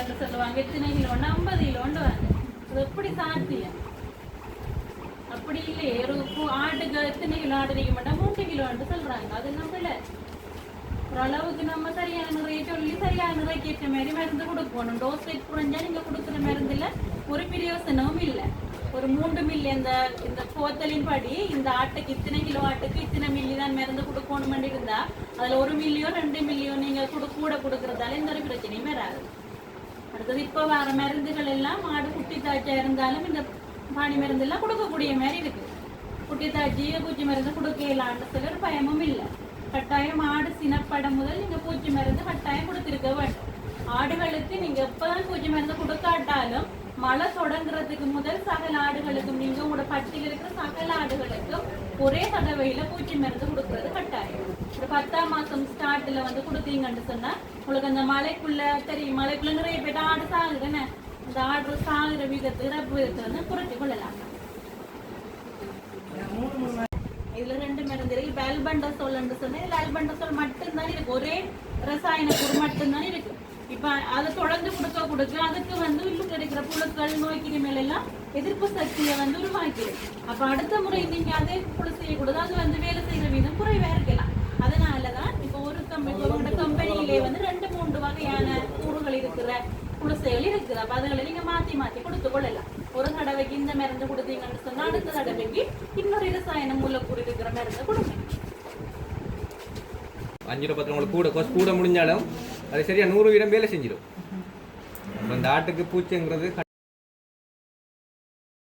கிலோன்னு சொல்லுவாங்க, எத்தனை கிலோன்னு 50 கிலோன்னு வாங்க. அது எப்படி சாத்தியம்? அப்படி இல்லையே. ஒரு ஆட்டுக்கு எத்தனை கிலோ ஆடு வைக்க மாட்டோம், 3 கிலோன்னு சொல்றாங்க. அது நம்மள ஓரளவுக்கு நம்ம சரியான நிறைய சொல்லி சரியான நிறைய கேட்ட மாதிரி மருந்து கொடுக்கணும். டோஸ் ரேட் குறைஞ்சா நீங்க கொடுக்குற மருந்துல ஒரு பிரயோசனமும் இல்லை. ஒரு 3 மில்லி இந்த போத்தலின் படி இந்த ஆட்டுக்கு இத்தனை கிலோ ஆட்டுக்கு இத்தனை மில்லி தான் மருந்து கொடுக்கணும் இருந்தா அதுல 1 மில்லியோ 2 மில்லியோ நீங்க கூட கொடுக்கறதால எந்த ஒரு பிரச்சனையும் வராது. அடுத்தது இப்ப வர மருந்துகள் எல்லாம் ஆடு குட்டி தாய்ச்சா இருந்தாலும் இந்த பாணி மருந்து எல்லாம் கொடுக்கக்கூடிய மாதிரி இருக்கு. குட்டி தாய்ச்சி பூச்சி மருந்து கொடுக்கலான்னு சொல்ல ஒரு பயமும் இல்லை. கட்டாயம் ஆடு சினப்படம் முதல் நீங்க பூச்சி மருந்து கட்டாயம் கொடுத்திருக்க வேண்டும். ஆடுகளுக்கு நீங்க எப்பதான் பூச்சி மருந்து கொடுக்காட்டாலும் மழை தொடங்குறதுக்கு முதல் சகல ஆடுகளுக்கும் நீங்க உங்களோட பட்டியல் இருக்கிற சகல ஆடுகளுக்கும் ஒரே தடவையில பூச்சி மருந்து கொடுக்கறது கட்டாயம். ஒரு 10ஆம் மாசம் ஸ்டார்ட்ல கொடுத்தீங்கன்னு சொன்னா உங்களுக்கு அந்த மழைக்குள்ள தெரியும், மழைக்குள்ள நிறைய பேர் ஆடு சாகுதுன்னு அந்த ஆடு சாகுற விதத்து ரப்பு விதத்தை குறைச்சி கொள்ளலாம். இதுல 2 மருந்து இருக்கு. இப்ப ஆல்பண்டசோல் சொன்னா இதுல ஆல்பண்டசோல் மட்டும்தான் இருக்கு, ஒரே ரசாயன பொருள் மட்டும்தான் இருக்கு. இப்ப அதை தொடர்ந்து கொடுக்க அதுக்கு இன்னும் கிடைக்கிற புழுக்கள் நோய் கிருமிகள் எல்லாம் எதிர்ப்பு சக்தியை உருவாக்கிடும். அப்ப அடுத்த முறை நீங்க அதே புழு செய்யக்கூடாது, அது வேலை செய்யற வீதம் குறைவா இருக்கலாம். அதனாலதான் இப்ப ஒரு கம்பெனியிலே 2-3 வகையான கூறுகள் இருக்கிற புழுசைகள் இருக்குது. அப்ப அதுகளை நீங்க மாத்தி கொடுத்து கொள்ளலாம். ஒரு தடவைக்கு இந்த மருந்து கொடுத்தீங்கன்னு சொன்னா அடுத்த தடவைக்கு இன்னொரு ரசாயன மூலக்கூறு இருக்கிற மருந்து கொடுங்க. 5 ரூபாய் உங்களுக்கு கூட முடிஞ்சாலும் அது சரியா 100 வேலை செஞ்சிடும். அந்த ஆட்டுக்கு பூச்சிங்கிறது